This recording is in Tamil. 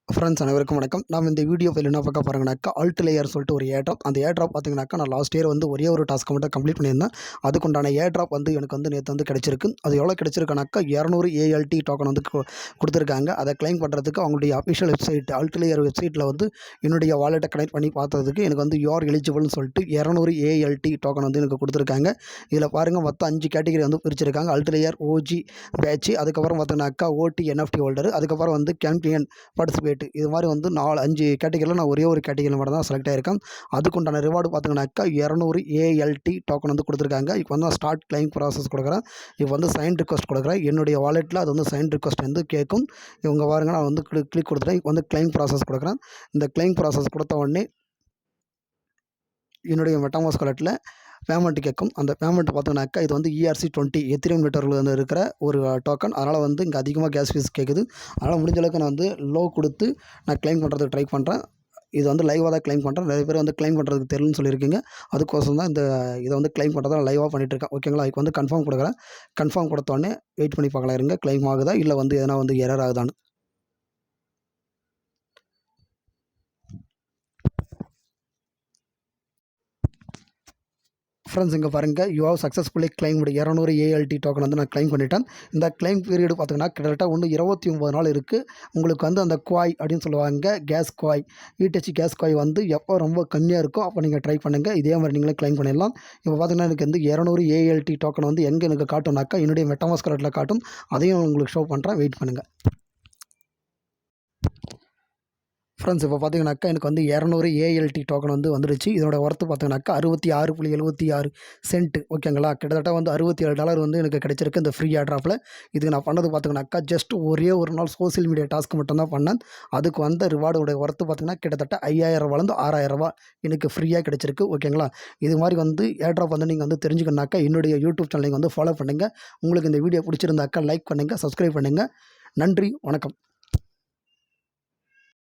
ஃப்ரெண்ட்ஸ் அனைவருக்கும் வணக்கம். நாம் இந்த வீடியோ ஃபைல் என்ன பார்க்க போகிறோங்கனாக்கா லேயர் சொல்லிட்டு ஒரு ஏர் ட்ராப். அந்த ஏர் ட்ராப் பார்த்தீங்கன்னாக்கா நான் லாஸ்ட் இயர் வந்து ஒரே ஒரு டாஸ்க்கை மட்டும் கம்ப்ளீட் பண்ணியிருந்தேன். அதுக்குண்டான ஏர் ட்ராப் வந்து எனக்கு வந்து நேற்று வந்து கிடச்சிருக்கு. அது எவ்வளோ கிடச்சிருக்குனாக்கா 200 ALT டோக்கன் வந்து கொடுத்துருக்காங்க. அதை கிளைம் பண்ணுறதுக்கு அவங்களுடைய அஃபிஷியல் வெப்சைட் லேயர் வெப்சைட்டில் வந்து என்னுடைய வாலெட்டை கனெக்ட் பண்ணி பார்த்ததுக்கு எனக்கு வந்து யூஆர் எலிஜிபிள்னு சொல்லிட்டு 200 ALT டோக்கன் வந்து எனக்கு கொடுத்துருக்காங்க. இதில் பாருங்கள் மொத்தம் 5 கேட்டகரி வந்து பிரிச்சிருக்காங்க. லேயர், ஓஜி பேட்ச், அதுக்கப்புறம் பார்த்தீங்கன்னாக்கா ஓடி NFT ஹோல்டர், அதுக்கப்புறம் வந்து கேம்பியன் பார்ட்டிசிபேட். இது மாதிரி வந்து 5 கேட்டகரியில் நான் ஒரே ஒரு கேட்டகரியில் மட்டும் தான் செலக்ட் ஆகிருக்கேன். அதுக்குண்டான ரிவார்டு பார்த்தீங்கன்னாக்கா 200 ALT டோக்கன் வந்து கொடுத்துருக்காங்க. இப்போ வந்து நான் ஸ்டார்ட் கிளைம் ப்ராசஸ் கொடுக்குறேன். இப்போ வந்து சைன் ரிக்வஸ்ட் கொடுக்குறேன். என்னுடைய வாலெட்டில் அது வந்து சைன் ரிக்வஸ்ட் வந்து கேட்கும். இவங்க பாருங்க, நான் வந்து கிளிக் கொடுத்துட்டேன். இப்போ வந்து கிளைம் ப்ராசஸ் கொடுக்குறேன். இந்த கிளைம் ப்ராசஸ் கொடுத்த உடனே என்னுடைய மெட்டாமாஸ்க் வாலெட்டில் பேமெண்ட் கேட்கும். அந்த பேமெண்ட் பார்த்தோன்னாக்கா இது வந்து ERC20 எத்திரியம் மீட்டரில் வந்து இருக்கிற ஒரு டோக்கன். அதனால் வந்து இங்கே அதிகமாக கேஸ் ஃபீஸ் கேட்குது. அதனால் முடிஞ்ச அளவுக்கு நான் வந்து லோ கொடுத்து நான் கிளைம் பண்ணுறதுக்கு ட்ரை பண்ணுறேன். இது வந்து லைவாக தான் கிளைம் பண்ணுறேன். நிறைய பேர் வந்து கிளைம் பண்ணுறதுக்கு தெரியலன்னு சொல்லியிருக்கீங்க. அதுக்கோசம் தான் இதை வந்து கிளைம் பண்ணுறதா லைவாக பண்ணிகிட்ருக்கேன். ஓகேங்களா? இப்போ வந்து கன்ஃபார்ம் கொடுக்குறேன். கன்ஃபார்ம் கொடுத்தோடனே வெயிட் பண்ணி பார்க்கலாம் இருங்க, கிளைம் ஆகுதா இல்லை வந்து எதனா வந்து எரர் ஆகுதான்னு. ஃப்ரெண்ட்ஸ் இங்கே பாருங்கள், you have successfully claimed 200 ALT token வந்து நான் கிளைம் பண்ணிட்டேன். இந்த கிளைம் பீரியடு பார்த்தீங்கன்னா கிட்டத்தட்ட 29 நாள் இருக்குது. உங்களுக்கு வந்து அந்த குவாய் அப்படின்னு சொல்லுவாங்க, கேஸ் குவாய், ETH கேஸ் குவாய் வந்து எப்போ ரொம்ப கம்மியாக இருக்கோ அப்போ நீங்கள் ட்ரை பண்ணுங்கள். இதே மாதிரி நீங்களே கிளைம் பண்ணிடலாம். இப்போ பார்த்தீங்கன்னா எனக்கு வந்து 200 ALT டோக்கன் வந்து எங்கே எனக்கு காட்டும்னாக்கா என்னுடைய மெட்டாமாஸ்க் வாலெட்டில் காட்டும். அதையும் உங்களுக்கு ஷோ பண்ணுறேன், வெயிட் பண்ணுங்கள். ஃப்ரெண்ட்ஸ் இப்போ பார்த்தீங்கன்னாக்கா எனக்கு வந்து 200 ALT டோக்கன் வந்து வந்துடுச்சு. இதனோட ஒர்த்து பார்த்தீங்கன்னாக்கா 66.76 ஓகேங்களா? கிட்டத்தட்ட வந்து $67 வந்து எனக்கு கிடைச்சிருக்கு இந்த ஃப்ரீ ஏர் ட்ராப்பில். இதுக்கு நான் பண்ணது பார்த்தீங்கன்னாக்கா ஜஸ்ட் ஒரே ஒரு நாள் சோசியல் மீடியா டாஸ்க் மட்டும் தான் பண்ணேன். அதுக்கு வந்த ரிவார்டோட ஒர்த்து பார்த்தீங்கன்னா கிட்டத்தட்ட $5000 $6000 எனக்கு ஃப்ரீயாக கிடைச்சிருக்கு. ஓகேங்களா? இது மாதிரி வந்து ஏர் ட்ராப் வந்து நீங்கள் வந்து தெரிஞ்சுக்கணுனாக்கா என்னுடைய யூடியூப் சேனலை வந்து ஃபாலோ பண்ணுங்கள். உங்களுக்கு இந்த வீடியோ பிடிச்சிருந்தாக்கா லைக் பண்ணுங்கள், சப்ஸ்கிரைப் பண்ணுங்கள். நன்றி, வணக்கம்.